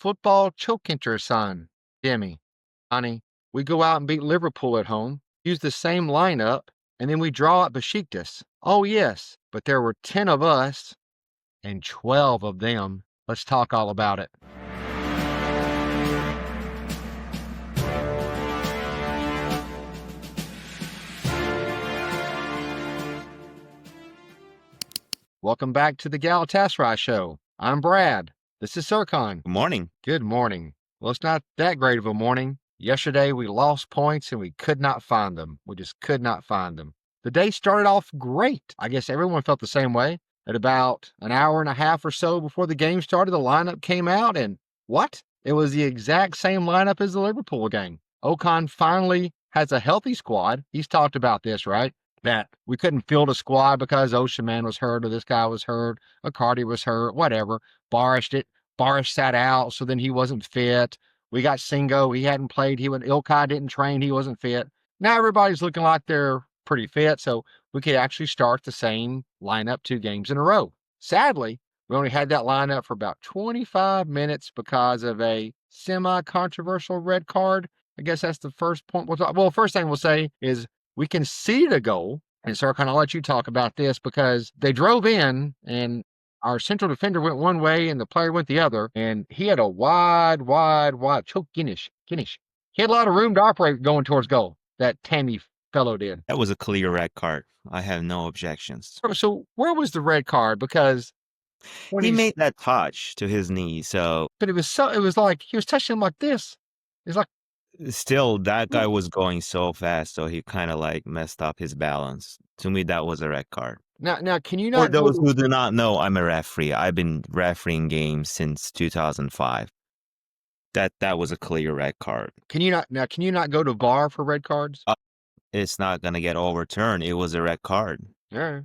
football chokinter, son. Jimmy, honey, we go out and beat Liverpool at home, use the same lineup, and then we draw at Beşiktaş. Oh, yes, but there were 10 of us and 12 of them. Let's talk all about it. Welcome back to the Galatasaray Show. I'm Brad. This is Serkan. Good morning. Good morning. Well, it's not that great of a morning. Yesterday, we lost points and we could not find them. We just could not find them. The day started off great. I guess everyone felt the same way. At about an hour and a half or so before the game started, the lineup came out, and what? It was the exact same lineup as the Liverpool game. Okan finally has a healthy squad. He's talked about this, right? That we couldn't field a squad because Osimhen was hurt, or this guy was hurt, Icardi was hurt, whatever. Barish sat out, so then he wasn't fit. We got Singo. He hadn't played. Ilkay didn't train. He wasn't fit. Now everybody's looking like they're pretty fit, so we could actually start the same lineup 2 games in a row. Sadly, we only had that lineup for about 25 minutes because of a semi-controversial red card. I guess that's the first point. Well, first thing we'll say is we conceded a goal. And Serkan, I'll let you talk about this because they drove in and our central defender went one way and the player went the other. And he had a wide choke Guinness. He had a lot of room to operate going towards goal, that Tammy fellow did. That was a clear red card. I have no objections. So where was the red card? Because when He made that touch to his knee, but it was like he was touching him like this. It's like still that guy was going so fast, so he kind of like messed up his balance. To me, that was a red card. Now can you For not those who do not know, I'm a referee. I've been refereeing games since 2005. That was a clear red card. Can you not go to VAR for red cards? It's not gonna get overturned. It was a red card. Yeah.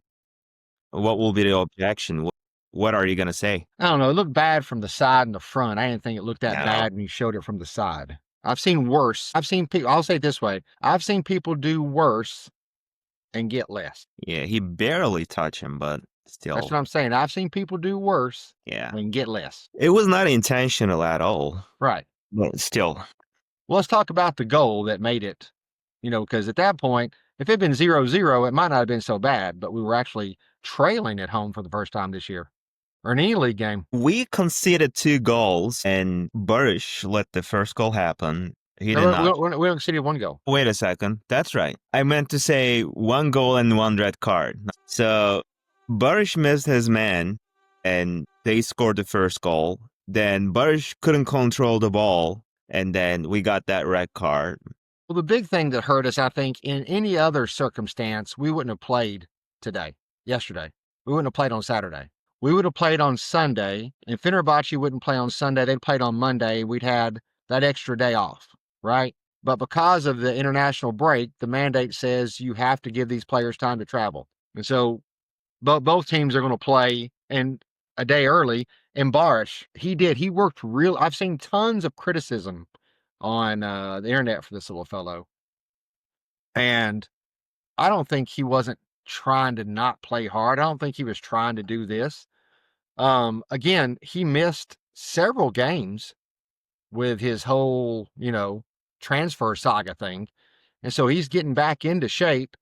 What will be the objection? What are you gonna say? I don't know. It looked bad from the side and the front. I didn't think it looked that bad when you showed it from the side. I've seen worse. I've seen people. I'll say it this way: I've seen people do worse and get less. Yeah, he barely touched him, but still. That's what I'm saying. I've seen people do worse. Yeah. And get less. It was not intentional at all. Right. But still. Well, let's talk about the goal that made it. Because at that point, if it had been 0-0, it might not have been so bad, but we were actually trailing at home for the first time this year, or in any league game. We conceded 2 goals, and Barish let the first goal happen. He did not. We conceded 1 goal. Wait a second. That's right. I meant to say 1 goal and 1 red card. So Barish missed his man, and they scored the first goal. Then Barish couldn't control the ball, and then we got that red card. Well, the big thing that hurt us, I think, in any other circumstance, we wouldn't have played yesterday. We wouldn't have played on Saturday. We would have played on Sunday, and Fenerbahce wouldn't play on Sunday. They'd played on Monday. We'd had that extra day off, right? But because of the international break, the mandate says you have to give these players time to travel. And so both teams are going to play and a day early. And Barish, he worked I've seen tons of criticism on the internet for this little fellow. And I don't think he wasn't trying to not play hard. I don't think he was trying to do this. Again, he missed several games with his whole, transfer saga thing. And so he's getting back into shape.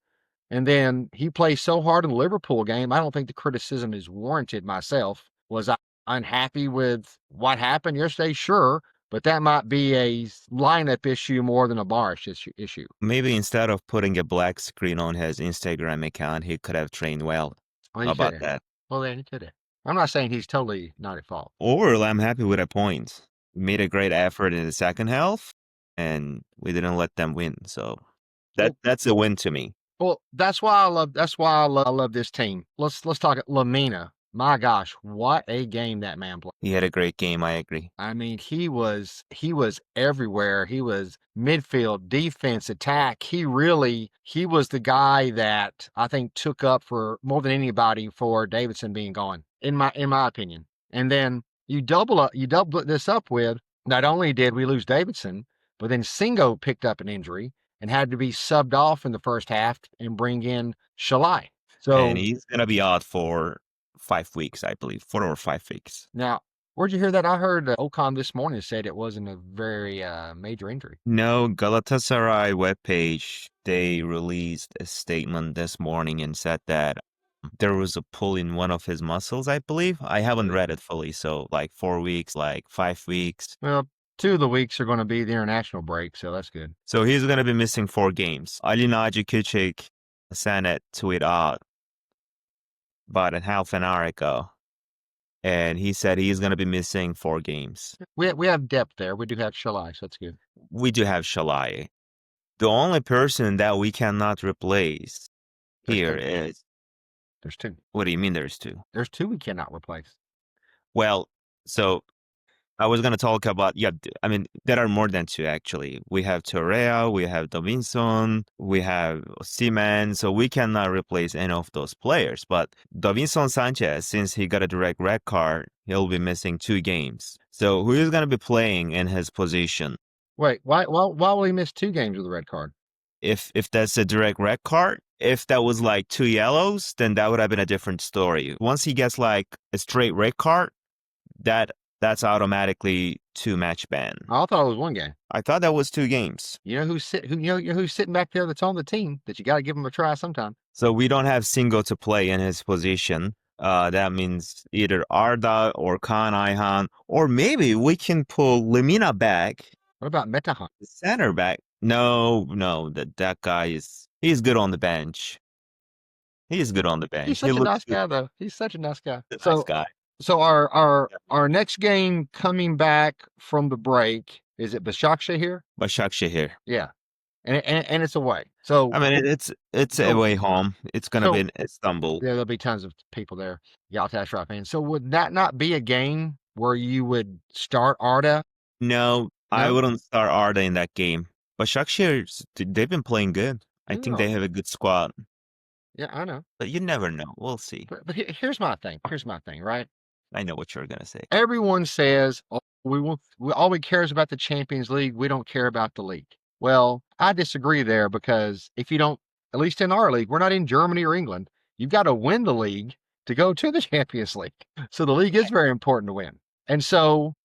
And then he plays so hard in the Liverpool game, I don't think the criticism is warranted myself. Was I unhappy with what happened yesterday? Sure. But that might be a lineup issue more than a Barish issue. Maybe instead of putting a black screen on his Instagram account, he could have trained well. How about that? Well, then he could have. I'm not saying he's totally not at fault. Overall, I'm happy with a point. We made a great effort in the second half, and we didn't let them win. So that's a win to me. Well, that's why I love this team. Let's talk Lamina. My gosh, what a game that man played. He had a great game, I agree. I mean, he was everywhere. He was midfield, defense, attack. He was the guy that I think took up for more than anybody for Davidson being gone, in my opinion. And then you double this up with, not only did we lose Davidson, but then Singo picked up an injury and had to be subbed off in the first half and bring in Shalai. And he's going to be out for 5 weeks, I believe, 4 or 5 weeks. Now, Where'd you hear that? I heard Ocon this morning said it wasn't a very major injury. No, Galatasaray webpage, they released a statement this morning and said that there was a pull in one of his muscles, I believe. I haven't read it fully, so like 4 weeks, like 5 weeks. Well, 2 of the weeks are going to be the international break, so that's good. So he's going to be missing 4 games. Ali Naci Küçük sent a tweet out about a half an hour ago, and he said he's going to be missing 4 games. We have depth there. We do have Shalai, so that's good. We do have Shalai. The only person that we cannot replace here is... There's 2. What do you mean there's 2? There's 2 we cannot replace. Well, so I was going to talk about, I mean, there are more than 2, actually. We have Torreira, we have Davinson, we have Seaman, so we cannot replace any of those players. But Davinson Sanchez, since he got a direct red card, he'll be missing 2 games. So who is going to be playing in his position? Wait, why will he miss 2 games with a red card? If that's a direct red card, if that was like 2 yellows, then that would have been a different story. Once he gets like a straight red card, that's automatically 2 match ban. I thought it was 1 game. I thought that was 2 games. You know who's sitting back there that's on the team that you got to give him a try sometime. So we don't have Singo to play in his position. That means either Arda or Kaan Ayhan, or maybe we can pull Lemina back. What about Metahan? The center back. No, that guy he's good on the bench. He's good on the bench. He's such a nice guy, though. He's such a nice guy. Nice guy. So our next game coming back from the break, is it Başakşehir? Başakşehir. Yeah, and it's away. So I mean, it's away home. It's gonna be in Istanbul. Yeah, there'll be tons of people there. Galatasaray fans. So would that not be a game where you would start Arda? No, I wouldn't start Arda in that game. Başakşehir, they've been playing good. I think they have a good squad. Yeah, I know. But you never know. We'll see. But here's my thing. Right? I know what you're gonna say. Everyone says, "Oh, all we care is about the Champions League. We don't care about the league." Well, I disagree there, because if you don't, at least in our league, we're not in Germany or England. You've got to win the league to go to the Champions League. So the league is very important to win. And so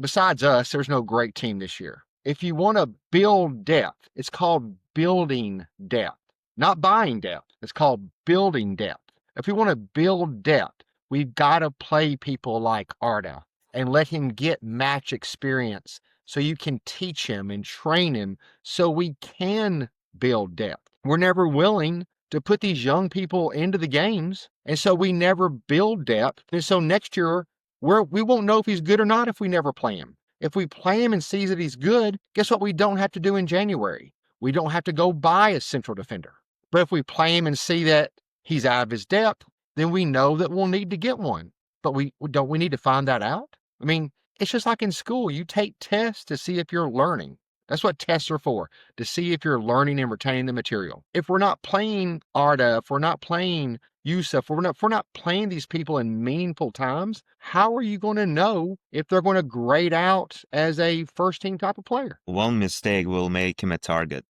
besides us, there's no great team this year. If you want to build depth, it's called building depth, not buying depth. It's called building depth. If we want to build depth, we've got to play people like Arda and let him get match experience so you can teach him and train him so we can build depth. We're never willing to put these young people into the games, and so we never build depth. And so next year, we won't know if he's good or not if we never play him. If we play him and sees that he's good, guess what we don't have to do in January? We don't have to go buy a central defender. But if we play him and see that he's out of his depth, then we know that we'll need to get one. But we need to find that out? I mean, it's just like in school. You take tests to see if you're learning. That's what tests are for, to see if you're learning and retaining the material. If we're not playing Arda, if we're not playing Yusuf, if we're not playing these people in meaningful times, how are you going to know if they're going to grade out as a first-team type of player? One mistake will make him a target.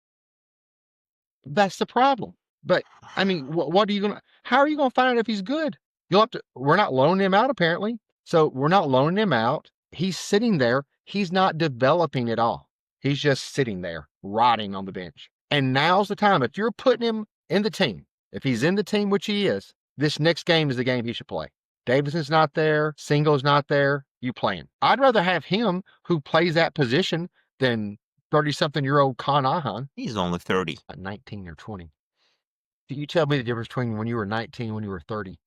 That's the problem. But I mean, how are you going to find out if he's good? We're not loaning him out, apparently. So we're not loaning him out. He's sitting there. He's not developing at all. He's just sitting there, rotting on the bench. And now's the time. If you're putting him in the team, if he's in the team, which he is, this next game is the game he should play. Davidson's not there. Singo's not there. You play him. I'd rather have him who plays that position than 30-something-year-old Kaan Ayhan. He's only 30. 19 or 20. You tell me the difference between when you were 19 and when you were 30.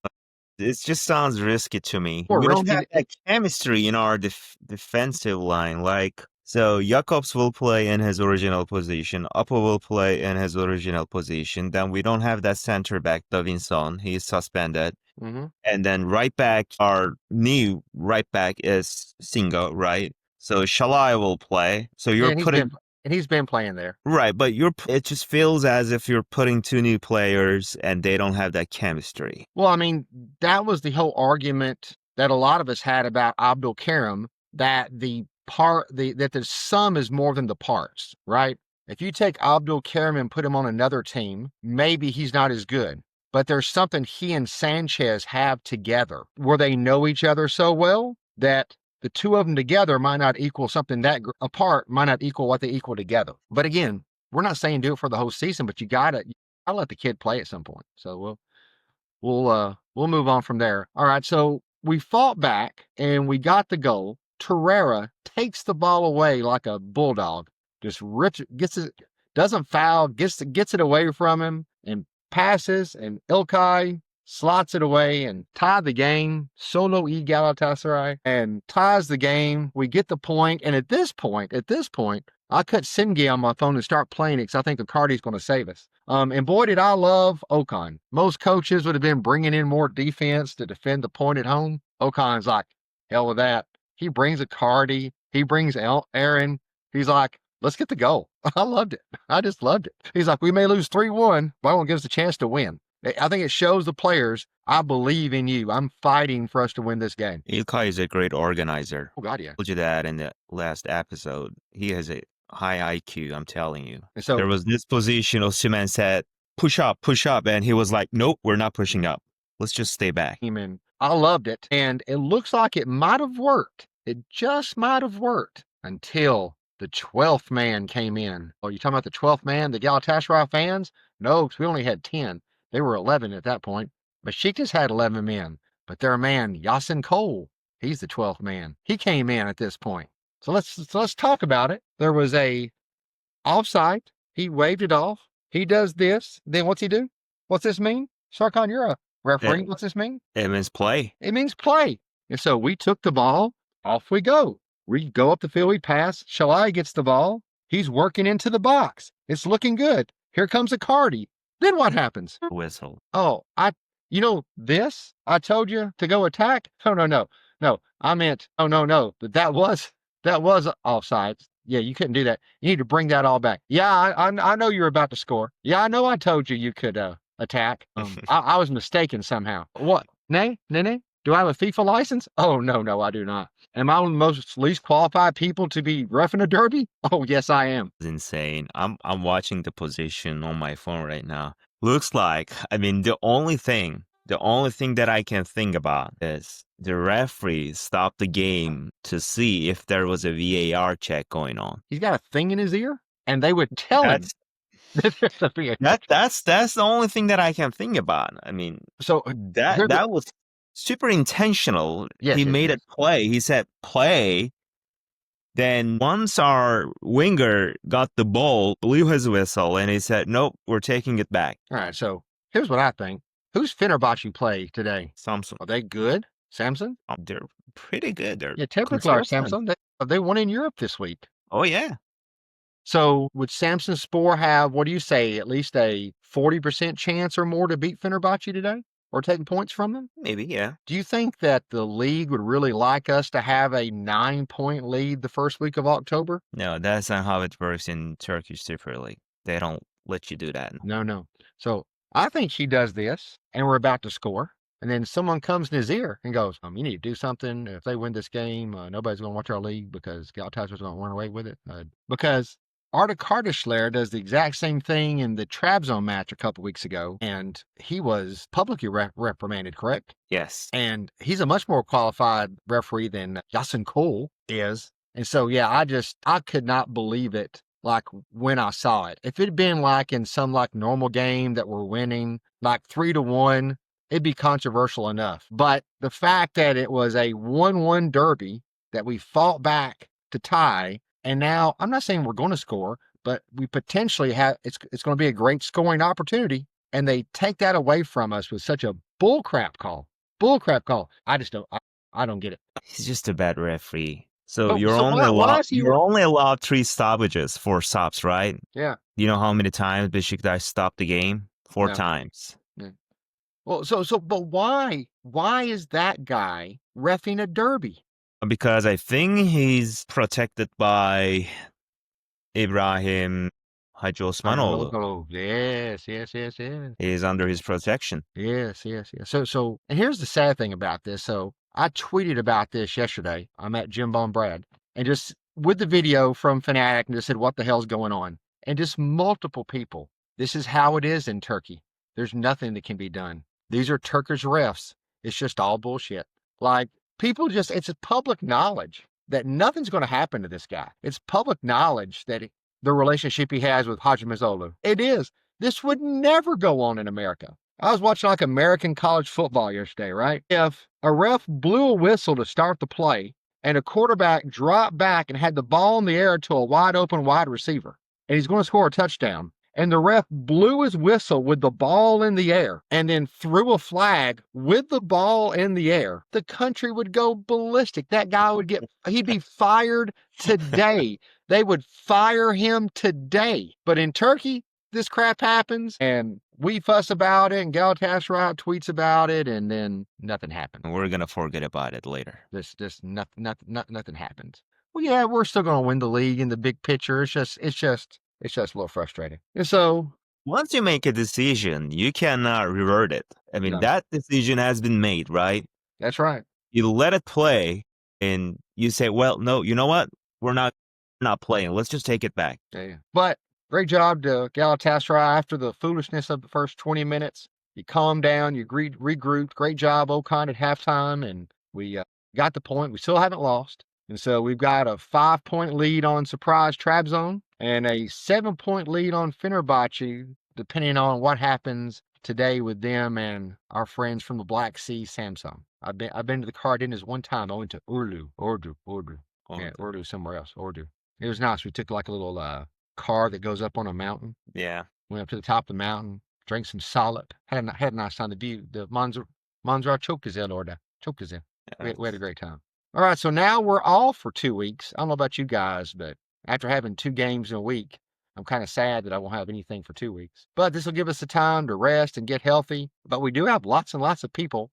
It just sounds risky to me. Or we risky. don't have that chemistry in our defensive line. So Jakobs will play in his original position. Apo will play in his original position. Then we don't have that center back, Davinson. He's suspended. Mm-hmm. And then right back, our new right back is Singo, right? So Shalai will play. So you're putting... And he's been playing there. Right, but it just feels as if you're putting 2 new players and they don't have that chemistry. Well, I mean, that was the whole argument that a lot of us had about Abdul Karim, that the sum is more than the parts, right? If you take Abdul Karim and put him on another team, maybe he's not as good. But there's something he and Sanchez have together where they know each other so well that the two of them together might not equal something that apart, might not equal what they equal together. But again, we're not saying do it for the whole season, but you gotta let the kid play at some point. So we'll move on from there. All right, so we fought back and we got the goal. Torreira takes the ball away like a bulldog, just rips it, gets it, doesn't foul, gets it away from him and passes, and Ilkay slots it away and tie the game. Solo e Galatasaray and ties the game. We get the point, and at this point, I cut Singe on my phone and start playing it because I think Icardi's going to save us. And boy, did I love Ocon. Most coaches would have been bringing in more defense to defend the point at home. Ocon's like, hell with that. He brings Icardi. He brings Aaron. He's like, let's get the goal. I loved it. I just loved it. He's like, we may lose 3-1, but it won't give us a chance to win. I think it shows the players, I believe in you. I'm fighting for us to win this game. Ilkay is a great organizer. Oh, God, yeah. I told you that in the last episode. He has a high IQ, I'm telling you. And so there was this position, Osimhen said, push up. And he was like, nope, we're not pushing up. Let's just stay back. And I loved it. And it looks like it might have worked. It just might have worked until the 12th man came in. Oh, you talking about the 12th man, the Galatasaray fans? No, because we only had 10. They were 11 at that point. Beşiktaş had 11 men, but their man, Yasin Cole, he's the 12th man. He came in at this point. So let's talk about it. There was a offside. He waved it off. He does this. Then what's he do? What's this mean? Sarkhan, you're a referee. What's this mean? It means play. It means play. And so we took the ball. Off we go. We go up the field. We pass. Shalai gets the ball. He's working into the box. It's looking good. Here comes Icardi. Then what happens? Whistle. Oh, this? I told you to go attack? No. I meant, no. That was offsides. Yeah, you couldn't do that. You need to bring that all back. Yeah, I know you're about to score. Yeah, I know I told you could attack. I was mistaken somehow. What? Nay? Do I have a FIFA license? Oh, no, I do not. Am I one of the most least qualified people to be reffing a derby? Oh, yes, I am. It's insane. I'm watching the position on my phone right now. Looks like, the only thing that I can think about is the referee stopped the game to see if there was a VAR check going on. He's got a thing in his ear, and they would tell him. That's the only thing that I can think about. So that was super intentional. Yes, he made it play. He said play. Then once our winger got the ball, blew his whistle, and he said, nope, we're taking it back. All right, so here's what I think. Who's Fenerbahce play today? Samsun. Are they good? Samsun? They're pretty good. They're typically are Samsun. They won in Europe this week. Oh, yeah. So would Samsunspor have, what do you say, at least a 40% chance or more to beat Fenerbahce today? Or taking points from them? Maybe, yeah. Do you think that the league would really like us to have a 9-point lead the first week of October? No, that's not how it works in Turkish Super League. They don't let you do that. No. So I think he does this, and we're about to score. And then someone comes in his ear and goes, you need to do something. If they win this game, nobody's going to watch our league because Galatasaray's going to run away with it. Because Arda Kardeşler does the exact same thing in the Trabzon match a couple weeks ago, and he was publicly reprimanded, correct? Yes. And he's a much more qualified referee than Yasin Cole is. And so, yeah, I could not believe it like when I saw it. If it had been like in some like normal game that we're winning, like 3-1, it'd be controversial enough. But the fact that it was a 1-1 derby that we fought back to tie, and now, I'm not saying we're going to score, but we potentially have, it's going to be a great scoring opportunity, and they take that away from us with such a bullcrap call. I just don't, I don't get it. He's just a bad referee. So you're only allowed 3 stoppages, 4 stops, right? Yeah. You know how many times Beşiktaş stopped the game? 4 times. Yeah. Well, but why? Why is that guy reffing a derby? Because I think he's protected by Ibrahim Hacı Osmanoğlu. Oh, yes. He's under his protection. Yes. So, and here's the sad thing about this. So I tweeted about this yesterday. I'm at Jim Bone Brad, and just with the video from Fanatic, and just said, what the hell's going on? And just multiple people. This is how it is in Turkey. There's nothing that can be done. These are Turkish refs. It's just all bullshit. Like, People just, it's a public knowledge that nothing's going to happen to this guy. It's public knowledge that the relationship he has with Haji Mazzolo. It is. This would never go on in America. I was watching like American college football yesterday, right? If a ref blew a whistle to start the play and a quarterback dropped back and had the ball in the air to a wide open wide receiver, and he's going to score a touchdown, and the ref blew his whistle with the ball in the air and then threw a flag with the ball in the air, the country would go ballistic. That guy would he'd be fired today. They would fire him today. But in Turkey, this crap happens and we fuss about it and Galatasaray tweets about it and then nothing happens. We're going to forget about it later. Just nothing happens. Well, yeah, we're still going to win the league in the big picture. It's just a little frustrating. And so once you make a decision, you cannot revert it. I mean, that decision has been made, right? That's right. You let it play and you say, well, no, you know what? We're not playing. Let's just take it back. Yeah. But great job to Galatasaray after the foolishness of the first 20 minutes. You calmed down, you regrouped. Great job, Okan, at halftime. And we got the point. We still haven't lost. And so we've got a 5-point lead on Surprise Trabzon and a 7-point lead on Fenerbahce, depending on what happens today with them and our friends from the Black Sea, Samsung. I've been to the Cardenas one time. I went to Urdu. Yeah, Urdu somewhere else. Urdu. It was nice. We took like a little car that goes up on a mountain. Yeah. Went up to the top of the mountain, drank some salep. Had a nice time. The view, the Manzara çok güzel orada. Çok güzel. We had a great time. All right, so now we're off for 2 weeks. I don't know about you guys, but after having 2 games in a week, I'm kind of sad that I won't have anything for 2 weeks. But this will give us the time to rest and get healthy. But we do have lots and lots of people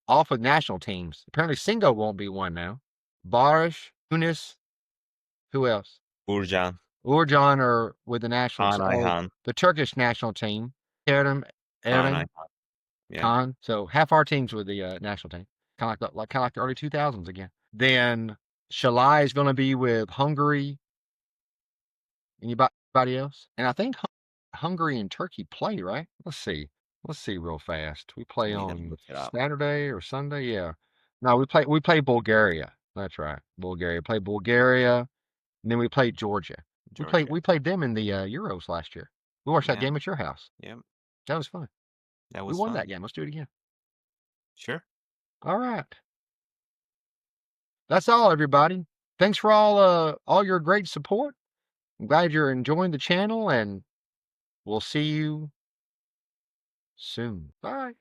off with national teams. Apparently, Singo won't be one now. Barış, Yunus, who else? Urcan are with the national team. The Turkish national team. Erdem, yeah. Khan. So half our team's with the national team. Kind of like the early 2000s again. Then Shalai is going to be with Hungary. Anybody else? And I think Hungary and Turkey play, right? Let's see real fast. We play on Saturday or Sunday. Yeah. No, we play Bulgaria. That's right. Bulgaria. Play Bulgaria. And then we played Georgia. We played them in the Euros last year. We watched that game at your house. Yep. That was fun. We won that game. Let's do it again. Sure. All right. That's all, everybody. Thanks for all your great support. I'm glad you're enjoying the channel, and we'll see you soon. Bye.